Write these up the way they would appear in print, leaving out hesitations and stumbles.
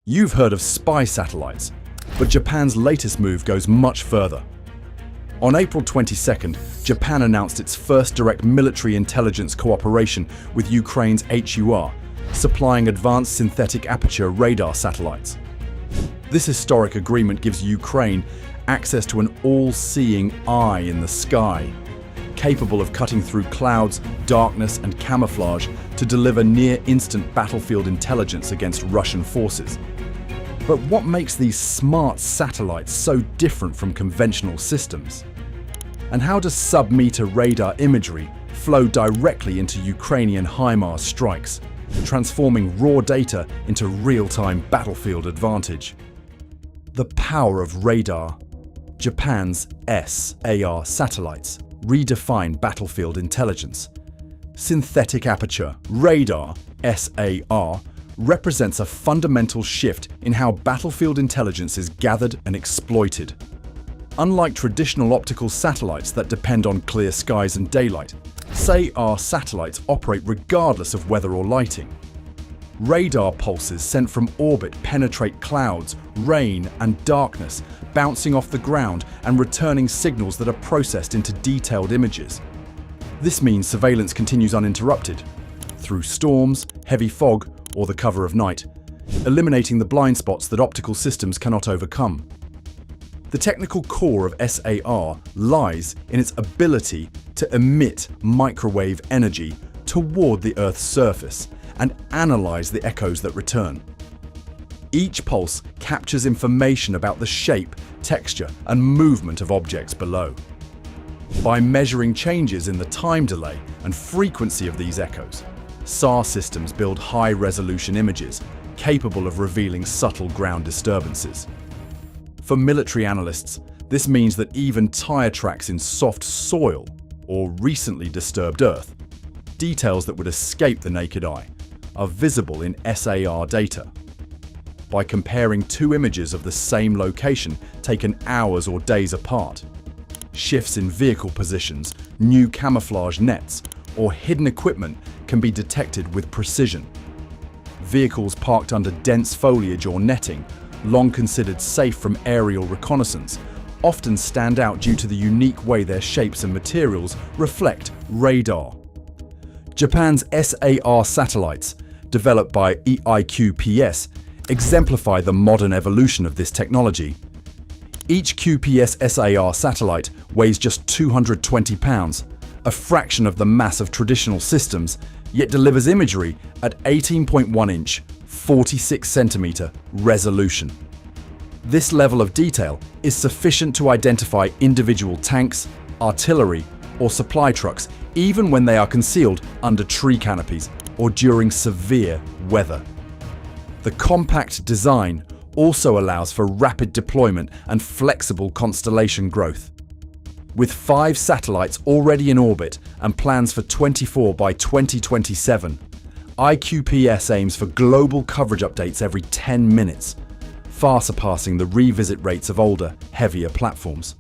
You've heard of spy satellites, but Japan's latest move goes much further. On April 22nd, Japan announced its first direct military intelligence cooperation with Ukraine's HIMARS, supplying advanced synthetic aperture radar satellites. This historic agreement gives Ukraine access to an all-seeing eye in the sky, capable of cutting through clouds, darkness, and camouflage to deliver near-instant battlefield intelligence against Russian forces. But what makes these smart satellites so different from conventional systems? And how does sub-meter radar imagery flow directly into Ukrainian HIMARS strikes, transforming raw data into real-time battlefield advantage? The power of radar. Japan's SAR satellites redefine battlefield intelligence. Synthetic Aperture Radar, SAR, represents a fundamental shift in how battlefield intelligence is gathered and exploited. Unlike traditional optical satellites that depend on clear skies and daylight, SAR satellites operate regardless of weather or lighting. Radar pulses sent from orbit penetrate clouds, rain, and darkness, bouncing off the ground and returning signals that are processed into detailed images. This means surveillance continues uninterrupted, through storms, heavy fog, or the cover of night, eliminating the blind spots that optical systems cannot overcome. The technical core of SAR lies in its ability to emit microwave energy toward the Earth's surface and analyze the echoes that return. Each pulse captures information about the shape, texture, and movement of objects below. By measuring changes in the time delay and frequency of these echoes, SAR systems build high-resolution images capable of revealing subtle ground disturbances. For military analysts, this means that even tire tracks in soft soil or recently disturbed earth, details that would escape the naked eye, are visible in SAR data. By comparing two images of the same location taken hours or days apart, shifts in vehicle positions, new camouflage nets, or hidden equipment can be detected with precision. Vehicles parked under dense foliage or netting, long considered safe from aerial reconnaissance, often stand out due to the unique way their shapes and materials reflect radar. Japan's SAR satellites, developed by EIQPS, exemplify the modern evolution of this technology. Each QPS SAR satellite weighs just 220 pounds, a fraction of the mass of traditional systems, yet delivers imagery at 18.1-inch, 46-centimeter resolution. This level of detail is sufficient to identify individual tanks, artillery, or supply trucks, even when they are concealed under tree canopies or during severe weather. The compact design also allows for rapid deployment and flexible constellation growth. With 5 satellites already in orbit and plans for 24 by 2027, IQPS aims for global coverage updates every 10 minutes, far surpassing the revisit rates of older, heavier platforms.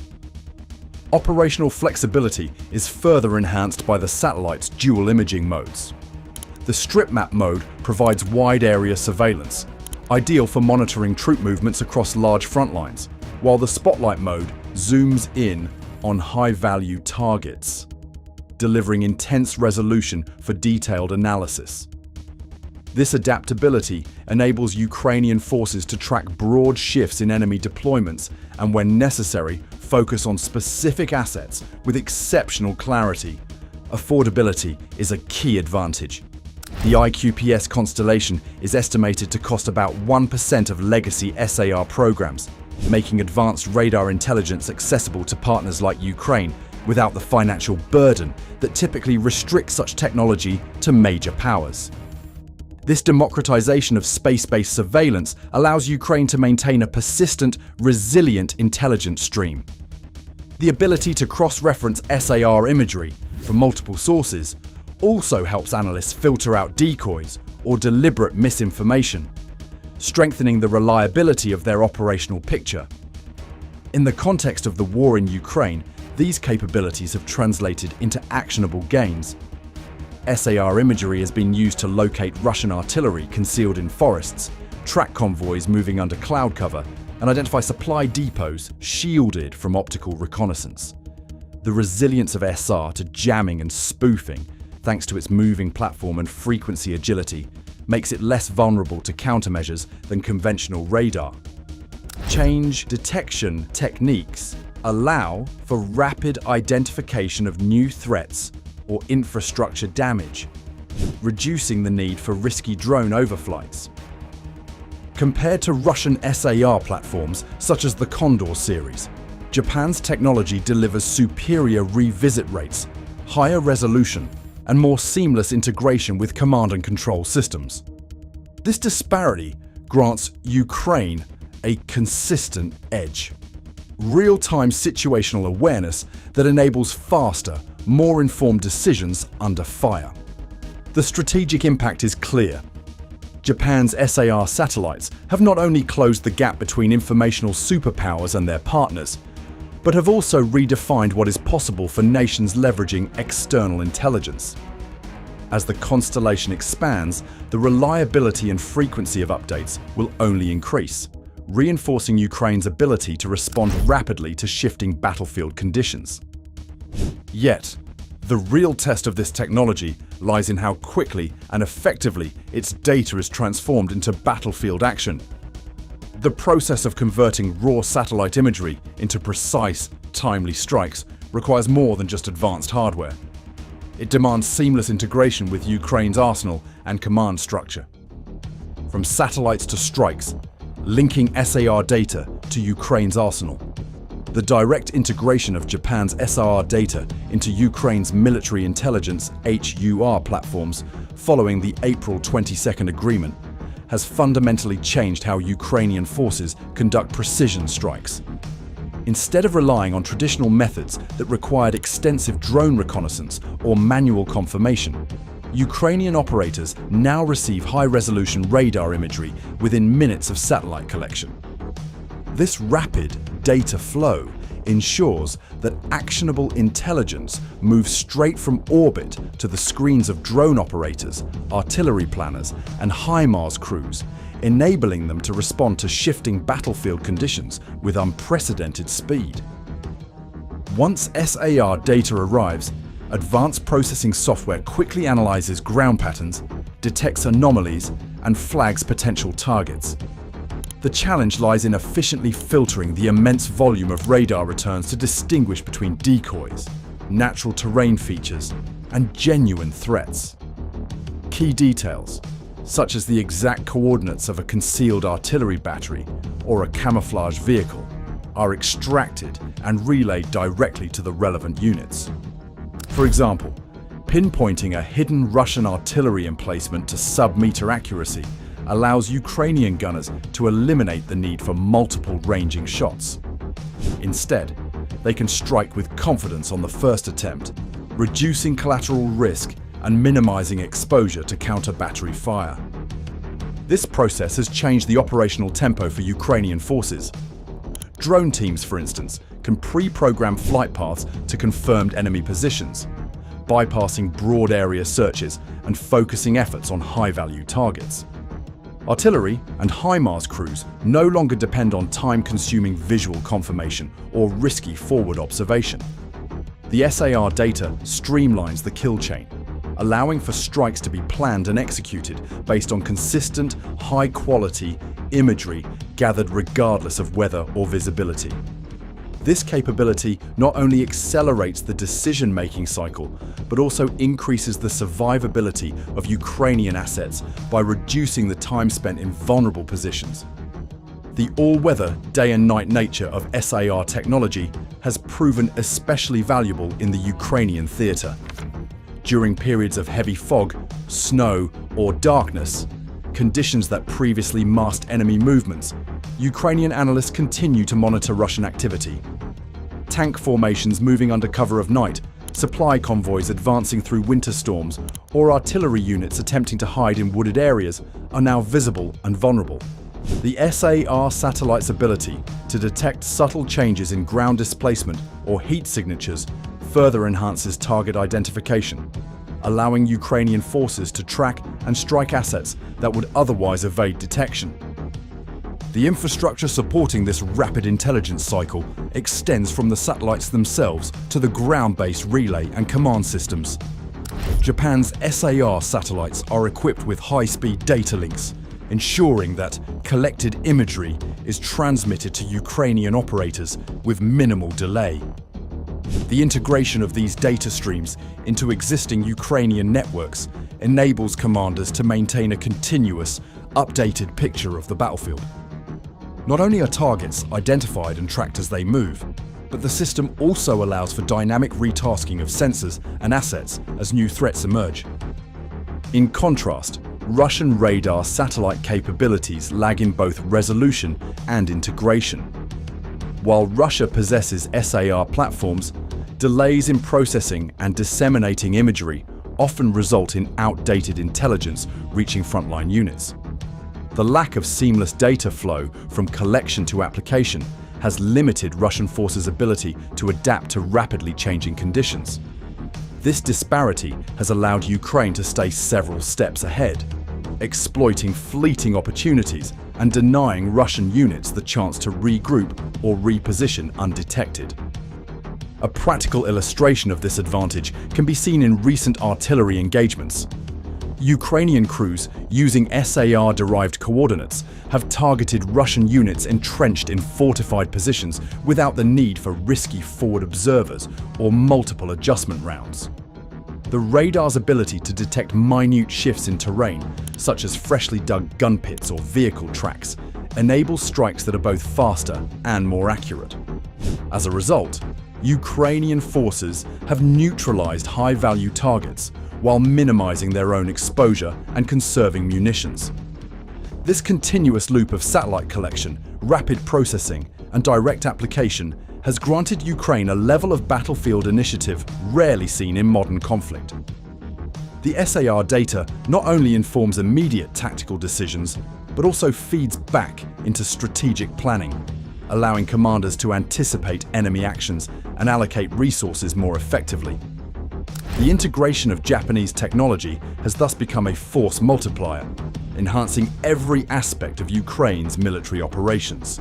Operational flexibility is further enhanced by the satellite's dual imaging modes. The strip map mode provides wide area surveillance, ideal for monitoring troop movements across large front lines, while the spotlight mode zooms in on high-value targets, delivering intense resolution for detailed analysis. This adaptability enables Ukrainian forces to track broad shifts in enemy deployments and, when necessary, focus on specific assets with exceptional clarity. Affordability is a key advantage. The IQPS constellation is estimated to cost about 1% of legacy SAR programs, making advanced radar intelligence accessible to partners like Ukraine without the financial burden that typically restricts such technology to major powers. This democratization of space-based surveillance allows Ukraine to maintain a persistent, resilient intelligence stream. The ability to cross-reference SAR imagery from multiple sources also helps analysts filter out decoys or deliberate misinformation, strengthening the reliability of their operational picture. In the context of the war in Ukraine, these capabilities have translated into actionable gains. SAR imagery has been used to locate Russian artillery concealed in forests, track convoys moving under cloud cover, and identify supply depots shielded from optical reconnaissance. The resilience of SR to jamming and spoofing, thanks to its moving platform and frequency agility, makes it less vulnerable to countermeasures than conventional radar. Change detection techniques allow for rapid identification of new threats or infrastructure damage, reducing the need for risky drone overflights. Compared to Russian SAR platforms such as the Condor series, Japan's technology delivers superior revisit rates, higher resolution, and more seamless integration with command and control systems. This disparity grants Ukraine a consistent edge. Real-time situational awareness that enables faster, more informed decisions under fire. The strategic impact is clear. Japan's SAR satellites have not only closed the gap between informational superpowers and their partners, but have also redefined what is possible for nations leveraging external intelligence. As the constellation expands, the reliability and frequency of updates will only increase, reinforcing Ukraine's ability to respond rapidly to shifting battlefield conditions. Yet, the real test of this technology lies in how quickly and effectively its data is transformed into battlefield action. The process of converting raw satellite imagery into precise, timely strikes requires more than just advanced hardware. It demands seamless integration with Ukraine's arsenal and command structure. From satellites to strikes, linking SAR data to Ukraine's arsenal. The direct integration of Japan's SAR data into Ukraine's military intelligence HUR platforms following the April 22nd agreement has fundamentally changed how Ukrainian forces conduct precision strikes. Instead of relying on traditional methods that required extensive drone reconnaissance or manual confirmation, Ukrainian operators now receive high-resolution radar imagery within minutes of satellite collection. This rapid data flow ensures that actionable intelligence moves straight from orbit to the screens of drone operators, artillery planners, and HIMARS crews, enabling them to respond to shifting battlefield conditions with unprecedented speed. Once SAR data arrives, advanced processing software quickly analyzes ground patterns, detects anomalies, and flags potential targets. The challenge lies in efficiently filtering the immense volume of radar returns to distinguish between decoys, natural terrain features, and genuine threats. Key details, such as the exact coordinates of a concealed artillery battery or a camouflage vehicle, are extracted and relayed directly to the relevant units. For example, pinpointing a hidden Russian artillery emplacement to sub-meter accuracy allows Ukrainian gunners to eliminate the need for multiple ranging shots. Instead, they can strike with confidence on the first attempt, reducing collateral risk and minimizing exposure to counter-battery fire. This process has changed the operational tempo for Ukrainian forces. Drone teams, for instance, can pre-program flight paths to confirmed enemy positions, bypassing broad area searches and focusing efforts on high-value targets. Artillery and HIMARS crews no longer depend on time-consuming visual confirmation or risky forward observation. The SAR data streamlines the kill chain, allowing for strikes to be planned and executed based on consistent, high-quality imagery gathered regardless of weather or visibility. This capability not only accelerates the decision-making cycle, but also increases the survivability of Ukrainian assets by reducing the time spent in vulnerable positions. The all-weather, day and night nature of SAR technology has proven especially valuable in the Ukrainian theatre. During periods of heavy fog, snow, or darkness, conditions that previously masked enemy movements, Ukrainian analysts continue to monitor Russian activity. Tank formations moving under cover of night, supply convoys advancing through winter storms, or artillery units attempting to hide in wooded areas are now visible and vulnerable. The SAR satellite's ability to detect subtle changes in ground displacement or heat signatures further enhances target identification, allowing Ukrainian forces to track and strike assets that would otherwise evade detection. The infrastructure supporting this rapid intelligence cycle extends from the satellites themselves to the ground-based relay and command systems. Japan's SAR satellites are equipped with high-speed data links, ensuring that collected imagery is transmitted to Ukrainian operators with minimal delay. The integration of these data streams into existing Ukrainian networks enables commanders to maintain a continuous, updated picture of the battlefield. Not only are targets identified and tracked as they move, but the system also allows for dynamic retasking of sensors and assets as new threats emerge. In contrast, Russian radar satellite capabilities lag in both resolution and integration. While Russia possesses SAR platforms, delays in processing and disseminating imagery often result in outdated intelligence reaching frontline units. The lack of seamless data flow from collection to application has limited Russian forces' ability to adapt to rapidly changing conditions. This disparity has allowed Ukraine to stay several steps ahead, exploiting fleeting opportunities and denying Russian units the chance to regroup or reposition undetected. A practical illustration of this advantage can be seen in recent artillery engagements. Ukrainian crews using SAR-derived coordinates have targeted Russian units entrenched in fortified positions without the need for risky forward observers or multiple adjustment rounds. The radar's ability to detect minute shifts in terrain, such as freshly dug gun pits or vehicle tracks, enables strikes that are both faster and more accurate. As a result, Ukrainian forces have neutralized high-value targets while minimizing their own exposure and conserving munitions. This continuous loop of satellite collection, rapid processing, and direct application has granted Ukraine a level of battlefield initiative rarely seen in modern conflict. The SAR data not only informs immediate tactical decisions, but also feeds back into strategic planning, allowing commanders to anticipate enemy actions and allocate resources more effectively. The integration of Japanese technology has thus become a force multiplier, enhancing every aspect of Ukraine's military operations.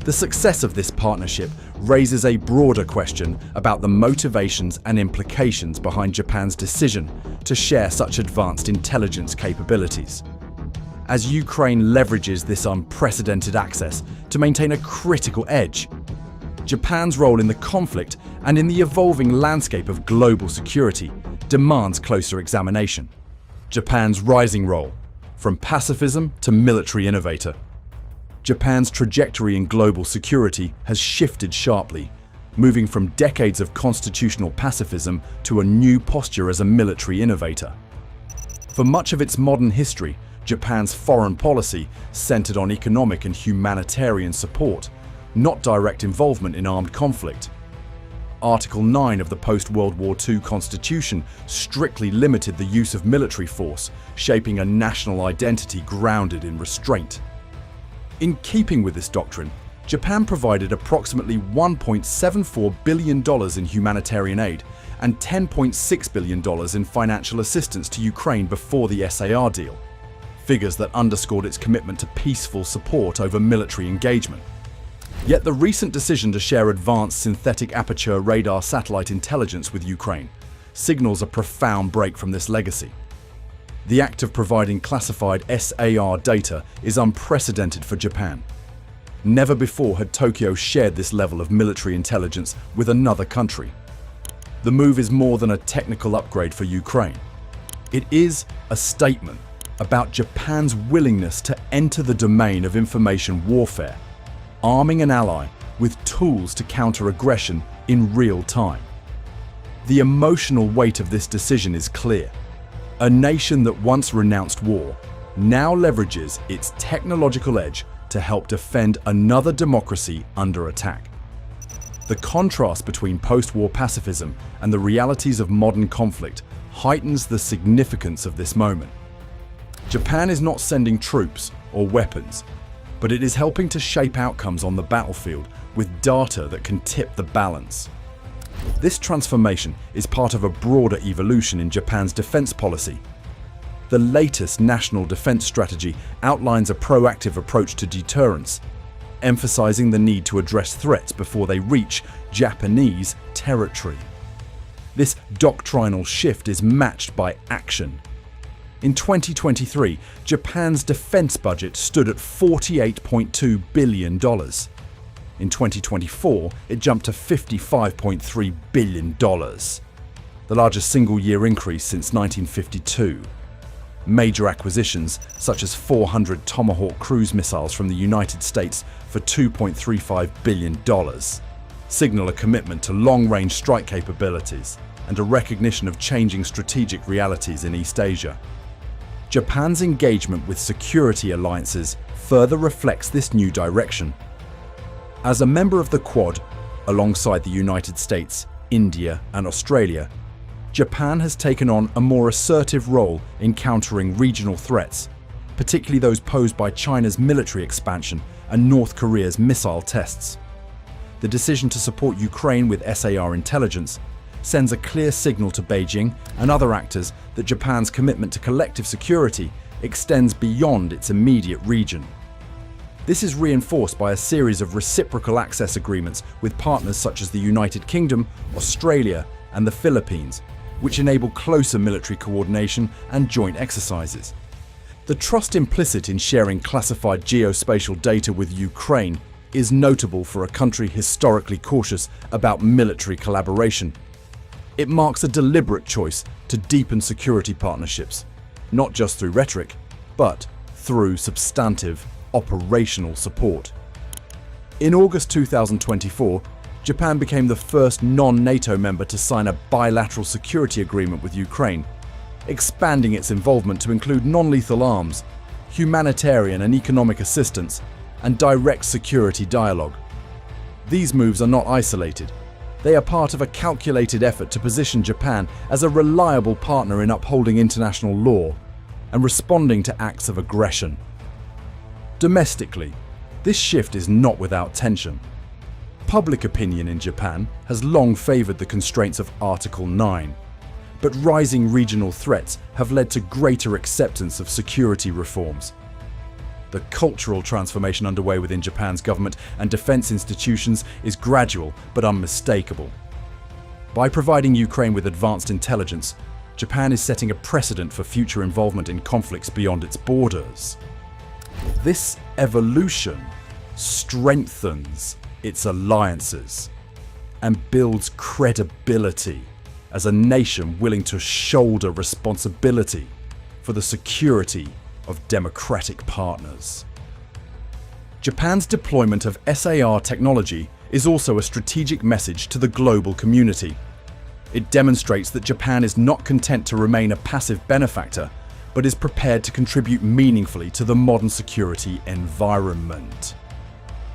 The success of this partnership raises a broader question about the motivations and implications behind Japan's decision to share such advanced intelligence capabilities. As Ukraine leverages this unprecedented access to maintain a critical edge, Japan's role in the conflict and in the evolving landscape of global security demands closer examination. Japan's rising role, from pacifism to military innovator. Japan's trajectory in global security has shifted sharply, moving from decades of constitutional pacifism to a new posture as a military innovator. For much of its modern history, Japan's foreign policy centered on economic and humanitarian support, not direct involvement in armed conflict. Article 9 of the post-World War II Constitution strictly limited the use of military force, shaping a national identity grounded in restraint. In keeping with this doctrine, Japan provided approximately $1.74 billion in humanitarian aid and $10.6 billion in financial assistance to Ukraine before the SAR deal, figures that underscored its commitment to peaceful support over military engagement. Yet the recent decision to share advanced synthetic aperture radar satellite intelligence with Ukraine signals a profound break from this legacy. The act of providing classified SAR data is unprecedented for Japan. Never before had Tokyo shared this level of military intelligence with another country. The move is more than a technical upgrade for Ukraine. It is a statement about Japan's willingness to enter the domain of information warfare, arming an ally with tools to counter aggression in real time. The emotional weight of this decision is clear. A nation that once renounced war now leverages its technological edge to help defend another democracy under attack. The contrast between post-war pacifism and the realities of modern conflict heightens the significance of this moment. Japan is not sending troops or weapons, but it is helping to shape outcomes on the battlefield with data that can tip the balance. This transformation is part of a broader evolution in Japan's defense policy. The latest national defense strategy outlines a proactive approach to deterrence, emphasizing the need to address threats before they reach Japanese territory. This doctrinal shift is matched by action. In 2023, Japan's defense budget stood at $48.2 billion. In 2024, it jumped to $55.3 billion, the largest single-year increase since 1952. Major acquisitions, such as 400 Tomahawk cruise missiles from the United States for $2.35 billion, signal a commitment to long-range strike capabilities and a recognition of changing strategic realities in East Asia. Japan's engagement with security alliances further reflects this new direction. As a member of the Quad, alongside the United States, India, and Australia, Japan has taken on a more assertive role in countering regional threats, particularly those posed by China's military expansion and North Korea's missile tests. The decision to support Ukraine with SAR intelligence sends a clear signal to Beijing and other actors that Japan's commitment to collective security extends beyond its immediate region. This is reinforced by a series of reciprocal access agreements with partners such as the United Kingdom, Australia, and the Philippines, which enable closer military coordination and joint exercises. The trust implicit in sharing classified geospatial data with Ukraine is notable for a country historically cautious about military collaboration. It marks a deliberate choice to deepen security partnerships, not just through rhetoric, but through substantive operational support. In August 2024, Japan became the first non-NATO member to sign a bilateral security agreement with Ukraine, expanding its involvement to include non-lethal arms, humanitarian and economic assistance, and direct security dialogue. These moves are not isolated. They are part of a calculated effort to position Japan as a reliable partner in upholding international law and responding to acts of aggression. Domestically, this shift is not without tension. Public opinion in Japan has long favored the constraints of Article 9, but rising regional threats have led to greater acceptance of security reforms. The cultural transformation underway within Japan's government and defense institutions is gradual but unmistakable. By providing Ukraine with advanced intelligence, Japan is setting a precedent for future involvement in conflicts beyond its borders. This evolution strengthens its alliances and builds credibility as a nation willing to shoulder responsibility for the security of democratic partners. Japan's deployment of SAR technology is also a strategic message to the global community. It demonstrates that Japan is not content to remain a passive benefactor, but is prepared to contribute meaningfully to the modern security environment.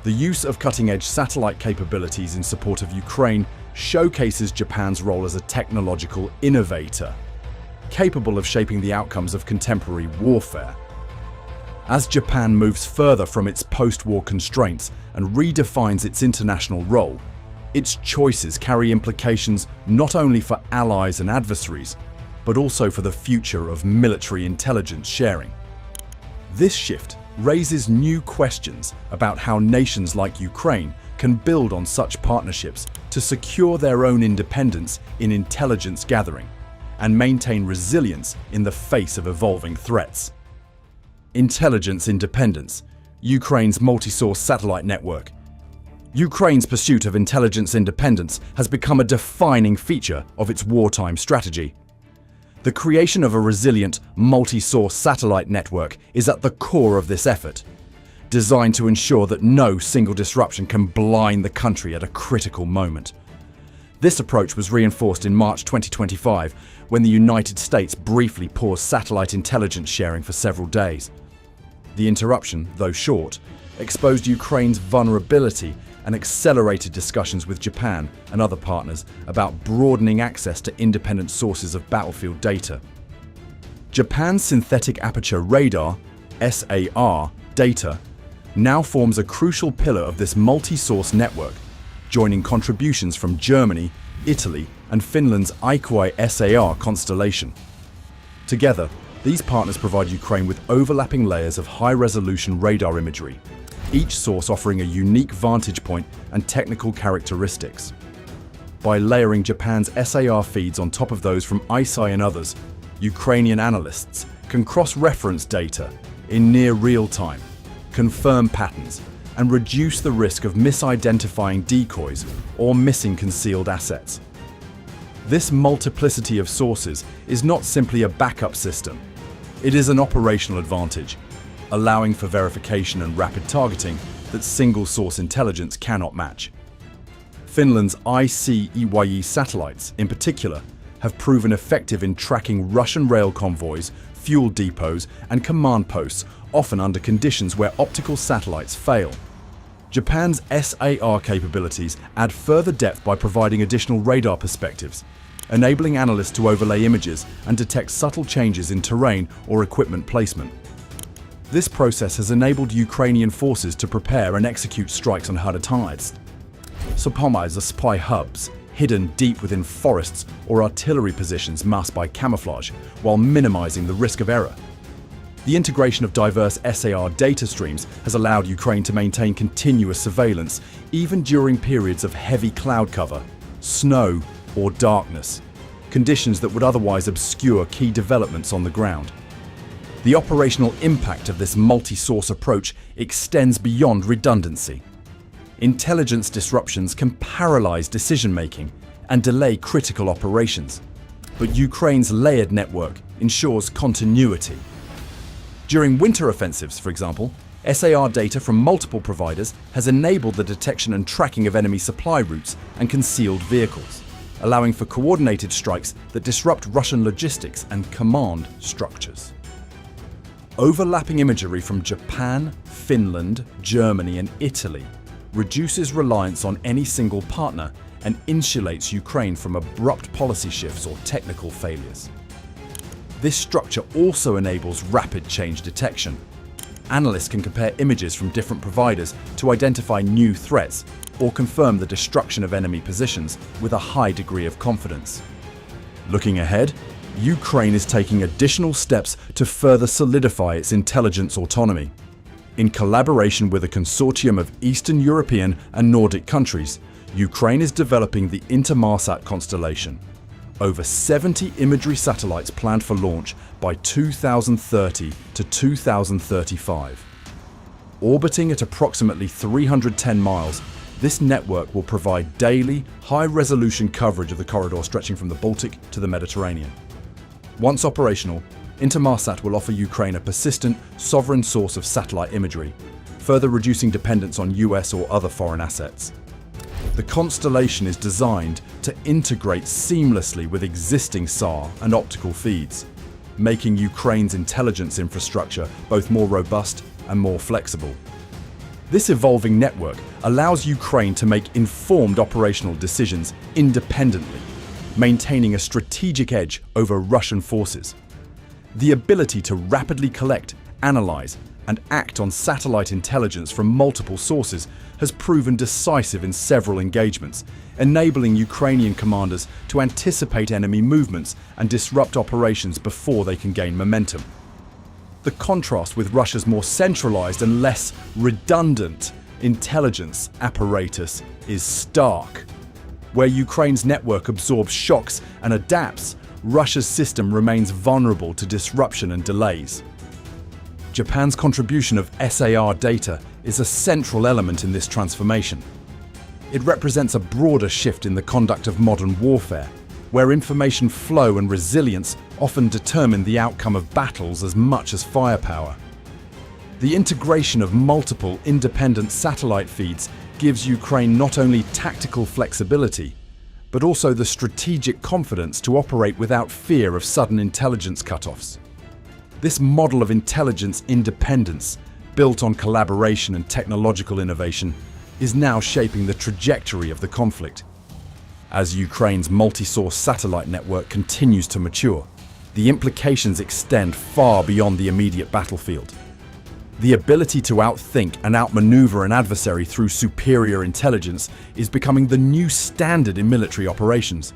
The use of cutting-edge satellite capabilities in support of Ukraine showcases Japan's role as a technological innovator, capable of shaping the outcomes of contemporary warfare. As Japan moves further from its post-war constraints and redefines its international role, its choices carry implications not only for allies and adversaries, but also for the future of military intelligence sharing. This shift raises new questions about how nations like Ukraine can build on such partnerships to secure their own independence in intelligence gathering and maintain resilience in the face of evolving threats. Intelligence independence, Ukraine's multi-source satellite network. Ukraine's pursuit of intelligence independence has become a defining feature of its wartime strategy. The creation of a resilient, multi-source satellite network is at the core of this effort, designed to ensure that no single disruption can blind the country at a critical moment. This approach was reinforced in March 2025 when the United States briefly paused satellite intelligence sharing for several days. The interruption, though short, exposed Ukraine's vulnerability and accelerated discussions with Japan and other partners about broadening access to independent sources of battlefield data. Japan's Synthetic Aperture Radar (SAR) data now forms a crucial pillar of this multi-source network, joining contributions from Germany, Italy, and Finland's IQI SAR constellation. Together, These partners provide Ukraine with overlapping layers of high-resolution radar imagery, each source offering a unique vantage point and technical characteristics. By layering Japan's SAR feeds on top of those from ISI and others, Ukrainian analysts can cross-reference data in near real time, confirm patterns, and reduce the risk of misidentifying decoys or missing concealed assets. This multiplicity of sources is not simply a backup system. It is an operational advantage, allowing for verification and rapid targeting that single-source intelligence cannot match. Finland's ICEYE satellites, in particular, have proven effective in tracking Russian rail convoys, fuel depots, and command posts, often under conditions where optical satellites fail. Japan's SAR capabilities add further depth by providing additional radar perspectives, enabling analysts to overlay images and detect subtle changes in terrain or equipment placement. This process has enabled Ukrainian forces to prepare and execute strikes on unidentified Superpowers are spy hubs, hidden deep within forests or artillery positions masked by camouflage, while minimizing the risk of error. The integration of diverse SAR data streams has allowed Ukraine to maintain continuous surveillance even during periods of heavy cloud cover, snow, or darkness, conditions that would otherwise obscure key developments on the ground. The operational impact of this multi-source approach extends beyond redundancy. Intelligence disruptions can paralyze decision-making and delay critical operations, but Ukraine's layered network ensures continuity. During winter offensives, for example, SAR data from multiple providers has enabled the detection and tracking of enemy supply routes and concealed vehicles, allowing for coordinated strikes that disrupt Russian logistics and command structures. Overlapping imagery from Japan, Finland, Germany, and Italy reduces reliance on any single partner and insulates Ukraine from abrupt policy shifts or technical failures. This structure also enables rapid change detection. Analysts can compare images from different providers to identify new threats or confirm the destruction of enemy positions with a high degree of confidence. Looking ahead, Ukraine is taking additional steps to further solidify its intelligence autonomy. In collaboration with a consortium of Eastern European and Nordic countries, Ukraine is developing the HIMARS constellation. Over 70 imagery satellites planned for launch by 2030 to 2035. Orbiting at approximately 310 miles, this network will provide daily, high-resolution coverage of the corridor stretching from the Baltic to the Mediterranean. Once operational, HIMARS will offer Ukraine a persistent, sovereign source of satellite imagery, further reducing dependence on US or other foreign assets. The constellation is designed to integrate seamlessly with existing SAR and optical feeds, making Ukraine's intelligence infrastructure both more robust and more flexible. This evolving network allows Ukraine to make informed operational decisions independently, maintaining a strategic edge over Russian forces. The ability to rapidly collect, analyze, and act on satellite intelligence from multiple sources has proven decisive in several engagements, enabling Ukrainian commanders to anticipate enemy movements and disrupt operations before they can gain momentum. The contrast with Russia's more centralized and less redundant intelligence apparatus is stark. Where Ukraine's network absorbs shocks and adapts, Russia's system remains vulnerable to disruption and delays. Japan's contribution of SAR data is a central element in this transformation. It represents a broader shift in the conduct of modern warfare, where information flow and resilience often determine the outcome of battles as much as firepower. The integration of multiple independent satellite feeds gives Ukraine not only tactical flexibility, but also the strategic confidence to operate without fear of sudden intelligence cutoffs. This model of intelligence independence, built on collaboration and technological innovation, is now shaping the trajectory of the conflict. As Ukraine's multi-source satellite network continues to mature, the implications extend far beyond the immediate battlefield. The ability to outthink and outmaneuver an adversary through superior intelligence is becoming the new standard in military operations.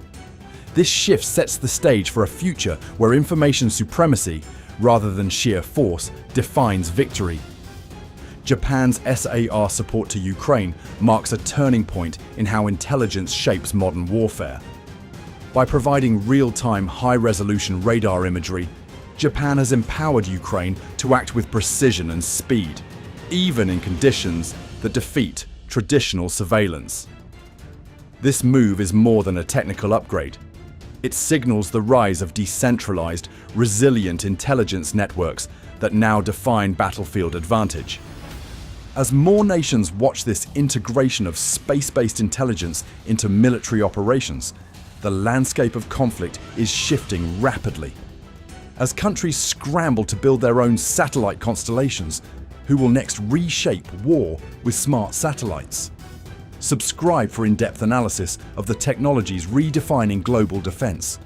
This shift sets the stage for a future where information supremacy, rather than sheer force, defines victory. Japan's SAR support to Ukraine marks a turning point in how intelligence shapes modern warfare. By providing real-time, high-resolution radar imagery, Japan has empowered Ukraine to act with precision and speed, even in conditions that defeat traditional surveillance. This move is more than a technical upgrade. It signals the rise of decentralized, resilient intelligence networks that now define battlefield advantage. As more nations watch this integration of space-based intelligence into military operations, the landscape of conflict is shifting rapidly. As countries scramble to build their own satellite constellations, who will next reshape war with smart satellites? Subscribe for in-depth analysis of the technologies redefining global defense.